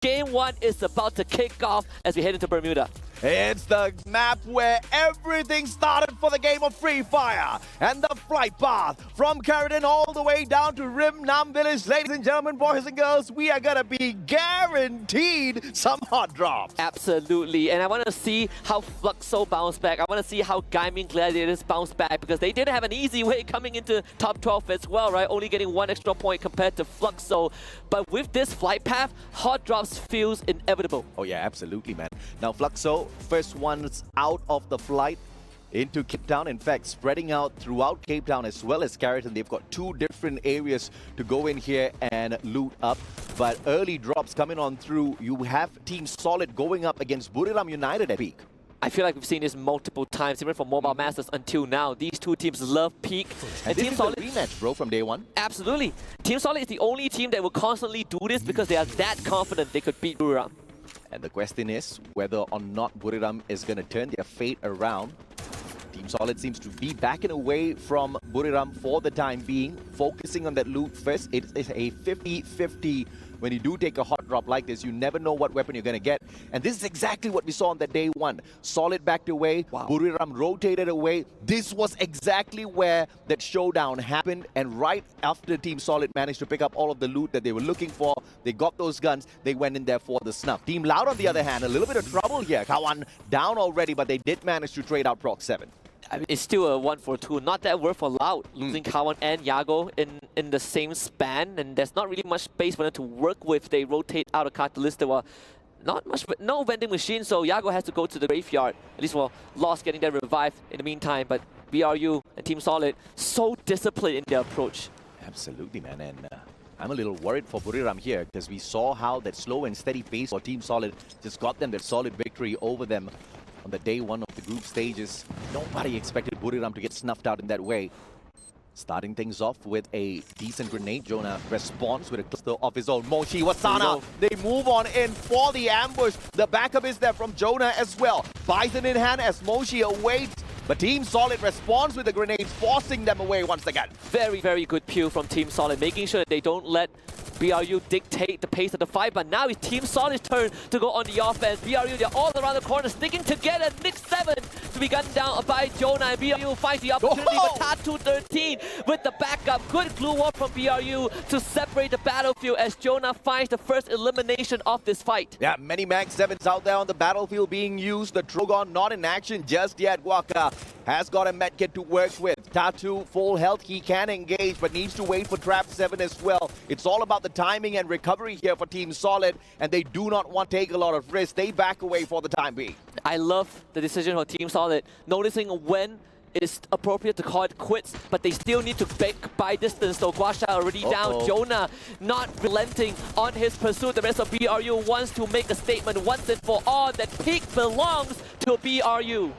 Game 1 is about to kick off as we head into Bermuda. It's the map where everything started for the game of Free Fire. And the flight path from Carradine all the way down to Rim Nam Village. Ladies and gentlemen, boys and girls, we are going to be guaranteed some hot drops. Absolutely. And I want to see how Fluxo bounce back. I want to see how Gaming Gladiators bounce back because they didn't have an easy way coming into top 12 as well, right? Only getting 1 extra point compared to Fluxo. But with this flight path, hot drops feels inevitable. Oh yeah, absolutely, man. Now Fluxo, first ones out of the flight into Cape Town. In fact, spreading out throughout Cape Town as well as Carradine. They've got 2 different areas to go in here and loot up. But early drops coming on through. You have Team Solid going up against Buriram United at peak. I feel like we've seen this multiple times, even from Mobile Masters until now. These 2 teams love peak. And Team Solid is a rematch, bro, from day 1. Absolutely. Team Solid is the only team that will constantly do this because they are that confident they could beat Buriram. And the question is whether or not Buriram is going to turn their fate around. Team Solid seems to be backing away from Buriram for the time being, focusing on that loot first. It is a 50-50. When you do take a hot drop like this, you never know what weapon you're going to get. And this is exactly what we saw on that day 1. Solid backed away, Buriram rotated away. This was exactly where that showdown happened. And right after Team Solid managed to pick up all of the loot that they were looking for, they got those guns, they went in there for the snuff. Team Loud, on the other hand, a little bit of trouble here. Kawan down already, but they did manage to trade out Proc 7. I mean, it's still a 1-4-2. Not that worth for Loud. Losing Kawan and Yago in the same span, and there's not really much space for them to work with. They rotate out of Catalyst. Well, not much, but no vending machine, so Yago has to go to the graveyard. At least, well, Lost getting that revived in the meantime, but BRU and Team Solid, so disciplined in their approach. Absolutely, man, and I'm a little worried for Buriram here because we saw how that slow and steady pace for Team Solid just got them that solid victory over them on the day 1 of the group stages. Nobody expected Buriram to get snuffed out in that way. Starting things off with a decent grenade. Jonah responds with a cluster of his own. Moshi Wasana, they move on in for the ambush. The backup is there from Jonah as well. Bison in hand as Moshi awaits. But Team Solid responds with the grenades, forcing them away once again. Very, very good peel from Team Solid, making sure that they don't let BRU dictate the pace of the fight, but now it's Team Solid's turn to go on the offense. BRU, they're all around the corner, sticking together. Nick 7 to be gunned down by Jonah, and BRU finds the opportunity for Tatu 13 with the backup. Good glue wall from BRU to separate the battlefield as Jonah finds the first elimination of this fight. Yeah, many Mag 7s out there on the battlefield being used. The Trogon not in action just yet. Waka has got a medkit to work with. Tatu, full health, he can engage, but needs to wait for Trap 7 as well. It's all about the timing and recovery here for Team Solid, and they do not want to take a lot of risk. They back away for the time being. I love the decision for Team Solid, noticing when it is appropriate to call it quits, but they still need to break by distance. So Guasha already down. Jonah not relenting on his pursuit. The rest of BRU wants to make a statement once and for all that peak belongs to BRU.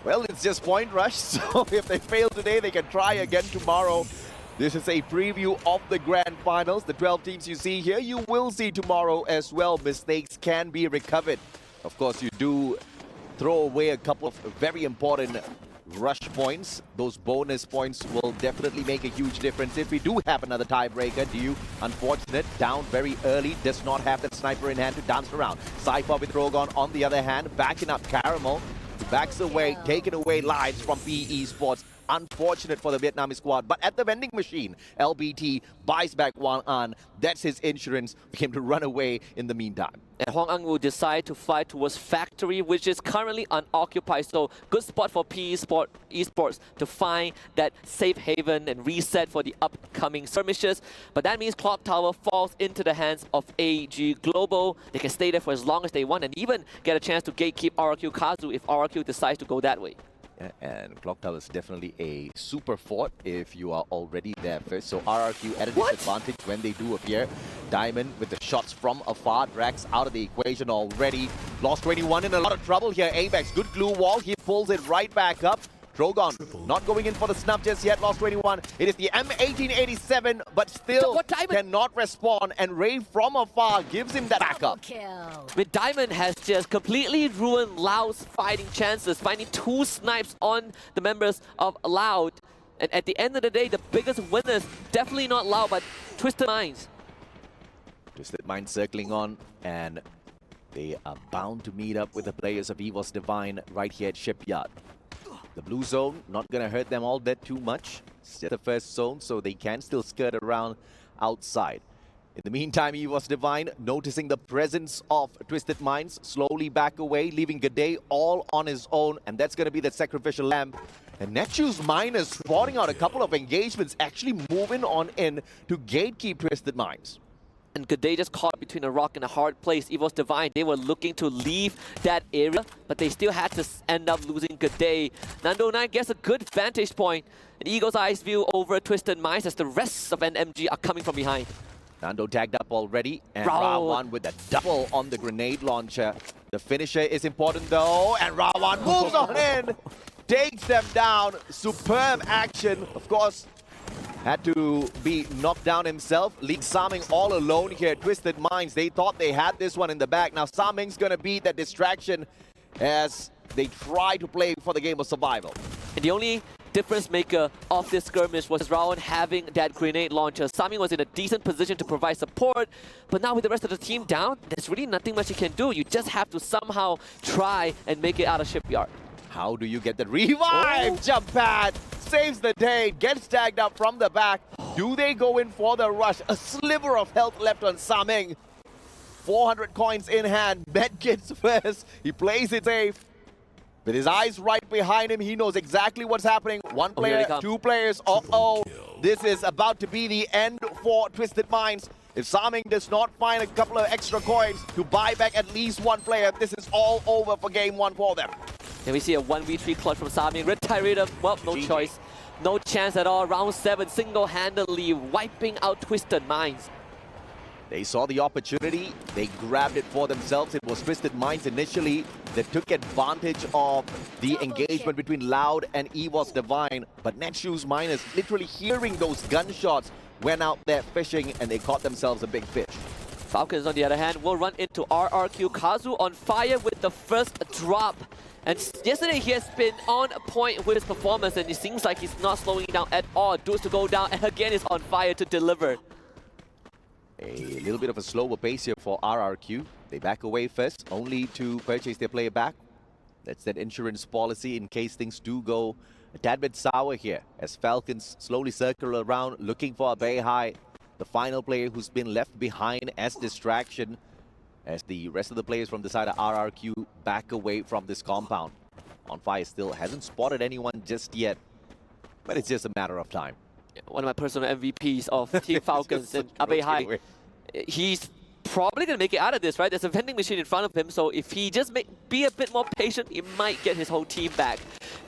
Well, it's just point rush, so if they fail today, they can try again tomorrow. This is a preview of the grand finals. The 12 teams you see here, you will see tomorrow as well. Mistakes can be recovered. Of course, you do throw away a couple of very important rush points. Those bonus points will definitely make a huge difference. If we do have another tiebreaker, Diu, unfortunate, down very early, does not have that sniper in hand to dance around. Cypher with Rogon on the other hand, backing up Caramel. Backs away, taking away lives from PE Esports. Unfortunate for the Vietnamese squad, but at the vending machine, LBT buys back Wang An. That's his insurance for him to run away in the meantime. And Huang An will decide to fly towards Factory, which is currently unoccupied. So good spot for PE Esports to find that safe haven and reset for the upcoming skirmishes. But that means Clock Tower falls into the hands of AG Global. They can stay there for as long as they want and even get a chance to gatekeep RRQ Kazu if RRQ decides to go that way. And Clock Tower is definitely a super fort if you are already there first. So RRQ at a disadvantage when they do appear. Diamond with the shots from afar. Drax out of the equation already. Lost 21 in a lot of trouble here. Apex, good glue wall. He pulls it right back up. Drogon not going in for the snuff just yet. Lost 21. It is the M1887, but still cannot respond. And Ray from afar gives him that backup. But Diamond has just completely ruined Loud's fighting chances, finding 2 snipes on the members of Loud. And at the end of the day, the biggest winners, definitely not Loud, but Twisted Minds. Twisted Mind circling on, and they are bound to meet up with the players of Esports Divine right here at Shipyard. The blue zone not going to hurt them all that too much. It's just the first zone, so they can still skirt around outside. In the meantime, Esports Divine, noticing the presence of Twisted Minds, slowly back away, leaving G'day all on his own, and that's going to be the sacrificial lamb. And Netju's Miners spotting out a couple of engagements, actually moving on in to gatekeep Twisted Minds. And G'day just caught between a rock and a hard place. Esports Divine, they were looking to leave that area, but they still had to end up losing G'day. Nando9 gets a good vantage point. An Eagle's Eyes view over Twisted Minds as the rest of NMG are coming from behind. Nando tagged up already, and Rawan with a double on the grenade launcher. The finisher is important though, and Rawan moves on in, takes them down. Superb action. Of course, had to be knocked down himself. League Saming all alone here. Twisted Minds, they thought they had this one in the back. Now Saming's gonna beat that distraction as they try to play for the game of survival. And the only difference maker of this skirmish was Rawan having that grenade launcher. Saming was in a decent position to provide support, but now with the rest of the team down, there's really nothing much you can do. You just have to somehow try and make it out of Shipyard. How do you get the revive? Oh. Jump pad saves the day, gets tagged up from the back. Do they go in for the rush? A sliver of health left on Saming. 400 coins in hand. Medkits first. He plays it safe. With his eyes right behind him, he knows exactly what's happening. One player, two players. Uh-oh. This is about to be the end for Twisted Minds. If Saming does not find a couple of extra coins to buy back at least one player, this is all over for game one for them. And we see a 1v3 clutch from Saming. Retired him. Well, no choice. No chance at all. Round 7, single-handedly wiping out Twisted Minds. They saw the opportunity, they grabbed it for themselves. It was Twisted Minds initially that took advantage of the engagement between Loud and Esports Divine. But Netju's Miners, literally hearing those gunshots, went out there fishing and they caught themselves a big fish. Falcons, on the other hand, will run into RRQ. Kazu on fire with the first drop. And yesterday he has been on point with his performance, and it seems like he's not slowing down at all. Dudes to go down, and again is on fire to deliver. A little bit of a slower pace here for RRQ. They back away first, only to purchase their player back. That's that insurance policy in case things do go a tad bit sour here, as Falcons slowly circle around looking for a Beihai, the final player who's been left behind as distraction, as the rest of the players from the side of RRQ back away from this compound. On Fire still hasn't spotted anyone just yet, but it's just a matter of time. One of my personal MVPs of Team Falcons and Beihai. He's probably going to make it out of this, right? There's a vending machine in front of him, so if he just be a bit more patient, he might get his whole team back.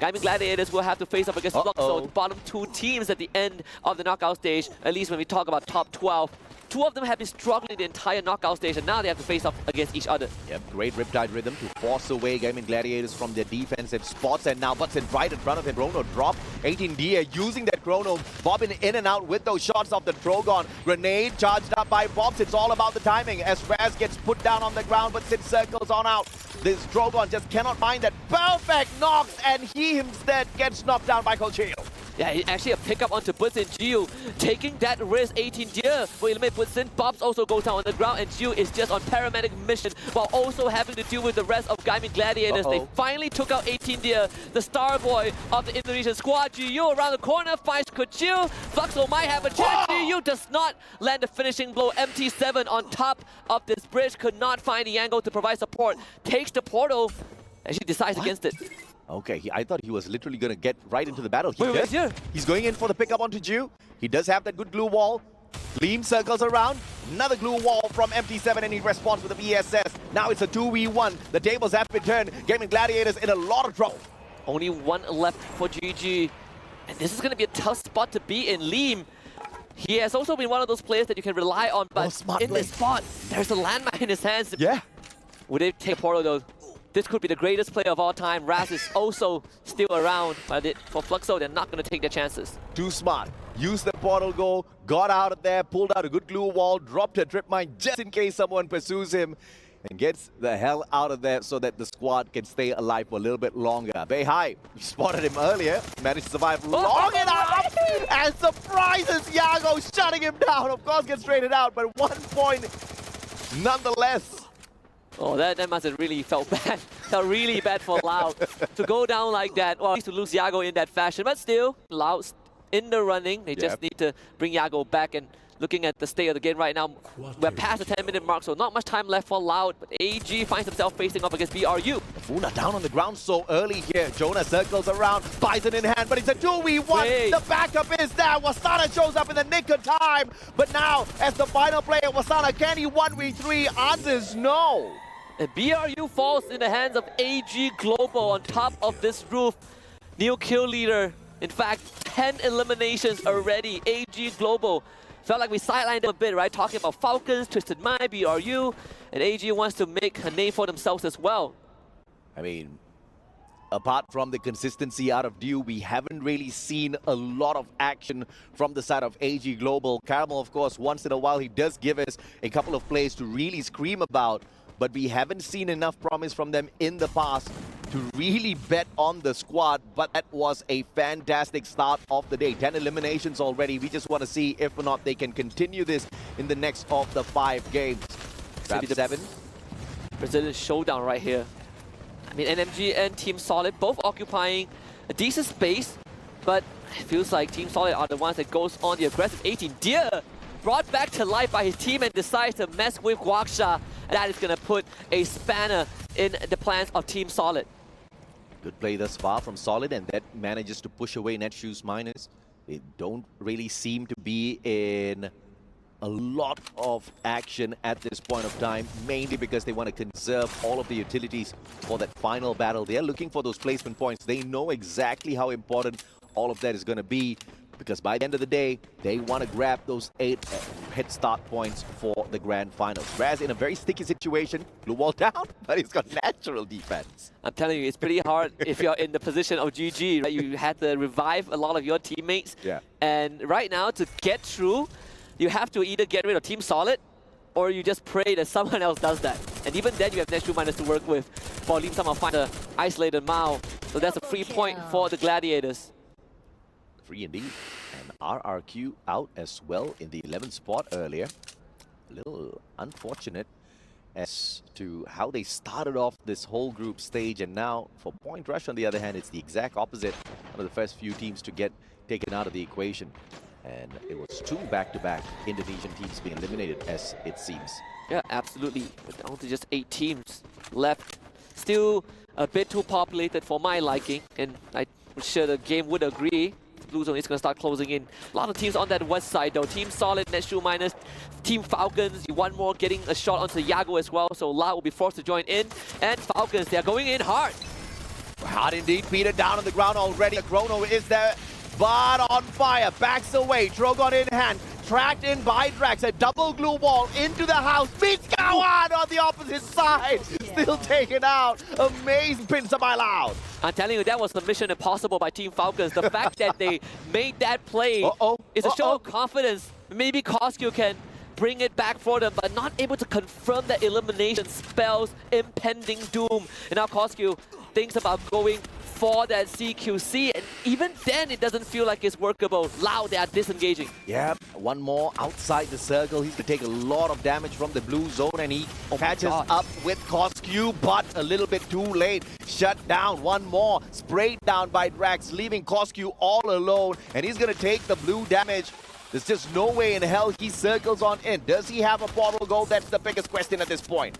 Gaming Gladiators will have to face up against Luxo, the bottom two teams at the end of the knockout stage, at least when we talk about top 12. Two of them have been struggling the entire knockout stage, and now they have to face off against each other. Yep, great Riptide rhythm to force away Gaming Gladiators from their defensive spots, and now Butts in right in front of him. Chrono drop. 18 Dia using that Chrono, bobbing in and out with those shots of the Drogon. Grenade charged up by Bobs. It's all about the timing as Raz gets put down on the ground, but Sid circles on out. This Drogon just cannot find that perfect knocks, and he instead gets knocked down by Colchio. Yeah, actually a pickup onto Butsin. Jiu taking that risk. 18 Dia will eliminate Butsin. Bobs also goes down on the ground, and Jiu is just on paramedic mission while also having to deal with the rest of Gaming Gladiators. They finally took out 18 Dia, the star boy of the Indonesian squad. Jiu around the corner finds Kuchil. Fluxo might have a chance. Jiu does not land the finishing blow. MT7 on top of this bridge could not find the angle to provide support. Takes the portal, and she decides against it. Okay, I thought he was literally going to get right into the battle. Wait, he's going in for the pickup onto Jiu. He does have that good glue wall. Gleam circles around. Another glue wall from MT7, and he responds with a VSS. Now it's a 2v1. The tables have been turned. Gaming Gladiators in a lot of trouble. Only one left for GG. And this is going to be a tough spot to be in. Liam, he has also been one of those players that you can rely on, but in this spot, there's a landmine in his hands. Yeah. Would they take a portal though? This could be the greatest player of all time. Raz is also still around, but for Fluxo, they're not going to take their chances. Too smart. Used the portal go, got out of there, pulled out a good glue wall, dropped a trip mine just in case someone pursues him, and gets the hell out of there so that the squad can stay alive for a little bit longer. Beihai, you spotted him earlier, managed to survive long enough, and surprises Yago, shutting him down. Of course, gets traded out, but 1 point nonetheless. Oh, that must have really felt bad. Felt really bad for Loud to go down like that. Well, to lose Yago in that fashion, but still, Loud's in the running. They just need to bring Yago back. And looking at the state of the game right now, we're past the 10-minute mark, so not much time left for Loud. But AG finds himself facing off against BRU. Funa down on the ground so early here. Jonah circles around, Bison in hand, but it's a 2v1. The backup is there. Wasana shows up in the nick of time. But now, as the final player, Wasana, can he 1v3? Answer is no. And BRU falls in the hands of AG Global on top of this roof. New kill leader. In fact, 10 eliminations already. AG Global. Felt like we sidelined them a bit, right? Talking about Falcons, Twisted Mind, BRU. And AG wants to make a name for themselves as well. I mean, apart from the consistency out of Dew, we haven't really seen a lot of action from the side of AG Global. Caramel, of course, once in a while, he does give us a couple of plays to really scream about. But we haven't seen enough promise from them in the past to really bet on the squad. But that was a fantastic start of the day. 10 eliminations already. We just want to see if or not they can continue this in the next of the 5 games. Trap 7. Brazilian showdown right here. I mean, NMG and Team Solid both occupying a decent space. But it feels like Team Solid are the ones that goes on the aggressive 18. Deer brought back to life by his team and decides to mess with Guaksha. That is going to put a spanner in the plans of Team Solid. Good play thus far from Solid, and that manages to push away Netshoes Miners. They don't really seem to be in a lot of action at this point of time, mainly because they want to conserve all of the utilities for that final battle. They're looking for those placement points. They know exactly how important all of that is going to be, because by the end of the day, they want to grab those 8 head start points for the grand finals. Raz in a very sticky situation, blue wall down, but he's got natural defense. I'm telling you, it's pretty hard if you're in the position of GG, right? You had to revive a lot of your teammates. Yeah. And right now, to get through, you have to either get rid of Team Solid, or you just pray that someone else does that. And even then, you have Netshoes Miners to work with. For Lim somehow find the isolated Mao. So that's a free point for the Gladiators. Free indeed. And RRQ out as well in the 11th spot earlier. A little unfortunate as to how they started off this whole group stage, and now for Point Rush on the other hand, it's the exact opposite. One of the first few teams to get taken out of the equation. And it was 2 back-to-back Indonesian teams being eliminated, as it seems. Yeah, absolutely. But down to just 8 teams left. Still a bit too populated for my liking, and I'm sure the game would agree. Blue Zone is going to start closing in. A lot of teams on that west side though. Team Solid, Netshoes Miners, Team Falcons, one more getting a shot onto Yago as well, so La will be forced to join in. And Falcons, they are going in hard. Hard indeed. Peter down on the ground already. Chrono is there, but on fire. Backs away. Drogon in hand. Tracked in by Drax. A double glue wall into the house. Beats Kawan on the opposite side. Still taken out. Amazing pincer by Loud. I'm telling you, that was the mission impossible by Team Falcons. The fact that they made that play is a show of confidence. Maybe Coscu can bring it back for them, but not able to confirm that elimination spells impending doom. And now Coscu thinks about going for that CQC, and even then it doesn't feel like it's workable. Loud, they are disengaging. Yep, one more outside the circle. He's going to take a lot of damage from the blue zone, and he catches up with Coscu, but a little bit too late. Shut down. One more sprayed down by Drax, leaving Coscu all alone, and he's going to take the blue damage. There's just no way in hell he circles on in. Does he have a portal goal? That's the biggest question at this point.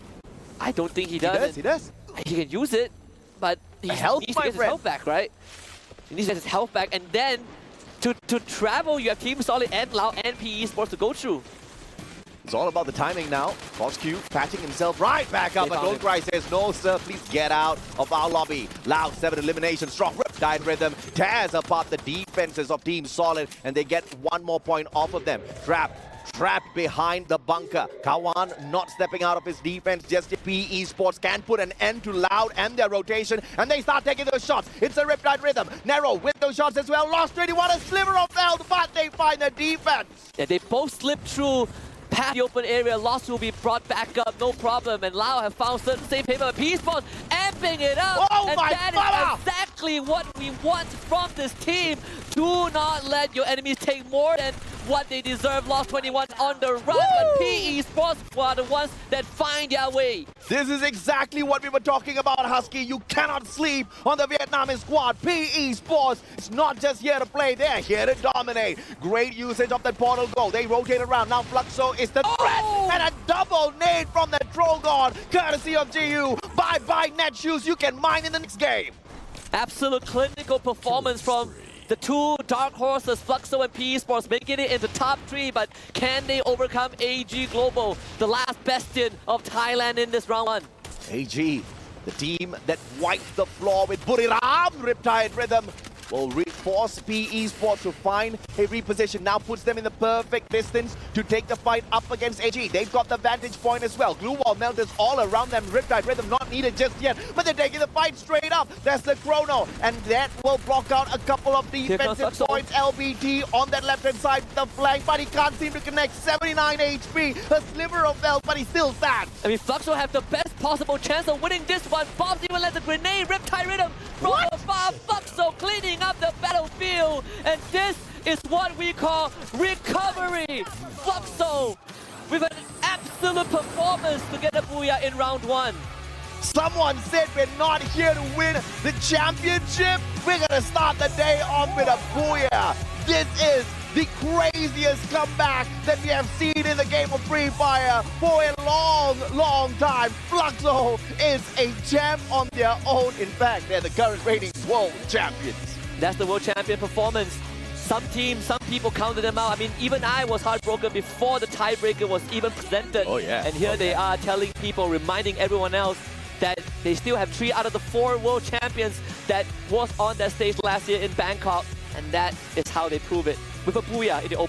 I don't think he does. He does. He can use it, but he needs to get his health back, right? He needs to get his health back, and then to travel, you have Team Solid and Loud and PE Esports to go through. It's all about the timing now. Coscu patching himself right back up, but Goldcry says, no sir, please get out of our lobby. Loud, 7 eliminations, strong Riptide Rhythm, tears apart the defenses of Team Solid, and they get 1 more point off of them. Trapped behind the bunker. Kawan not stepping out of his defense just yet. PE Esports can put an end to Loud and their rotation, and they start taking those shots. It's a Riptide Rhythm. Narrow with those shots as well. Lost 21, a sliver of health, but they find the defense. Yeah, they both slipped through past the open area. Lost will be brought back up, no problem. And Lao have found certain safe haven. PE Esports amping it up. Oh, and that is exactly what we want from this team. Do not let your enemies take more than what they deserve. Lost 21 on the run, but PE Sports were the ones that find their way. This is exactly what we were talking about, Husky. You cannot sleep on the Vietnamese squad. PE Sports is not just here to play, they're here to dominate. Great usage of that portal goal. They rotate around. Now Fluxo is the threat. And a double nade from the Trogon, courtesy of GU. Bye-bye net shoes. You can mine in the next game. Absolute clinical performance from the two dark horses, Fluxo and PE Sports, making it into top 3, but can they overcome AG Global, the last bastion of Thailand in this round 1? AG, the team that wiped the floor with Buriram, Riptide Rhythm, will force PE Sports to find a reposition. Now puts them in the perfect distance to take the fight up against AG. They've got the vantage point as well. Glue wall melters all around them. Riptide Rhythm not needed just yet, but they're taking the fight straight up. There's the chrono, and that will block out a couple of defensive points. LBT on that left-hand side, the flank, but he can't seem to connect. 79 HP, a sliver of health, but he's still sad. I mean, Fluxo have the best possible chance of winning this one. Bobs even lets a grenade, Riptide Rhythm from afar. Fluxo cleaning up the battlefield, and this is what we call recovery. Fluxo with an absolute performance to get a booyah in round 1. Someone said we're not here to win the championship. We're gonna start the day off with a booyah. This is the craziest comeback that we have seen in the game of Free Fire for a long, long time. Fluxo is a champ on their own. In fact, they're the current reigning world champions. That's the world champion performance. Some teams, some people counted them out. I mean, even I was heartbroken before the tiebreaker was even presented. Oh yeah. And here they are telling people, reminding everyone else that they still have 3 out of the 4 world champions that was on that stage last year in Bangkok. And that is how they prove it, with a booyah in the open.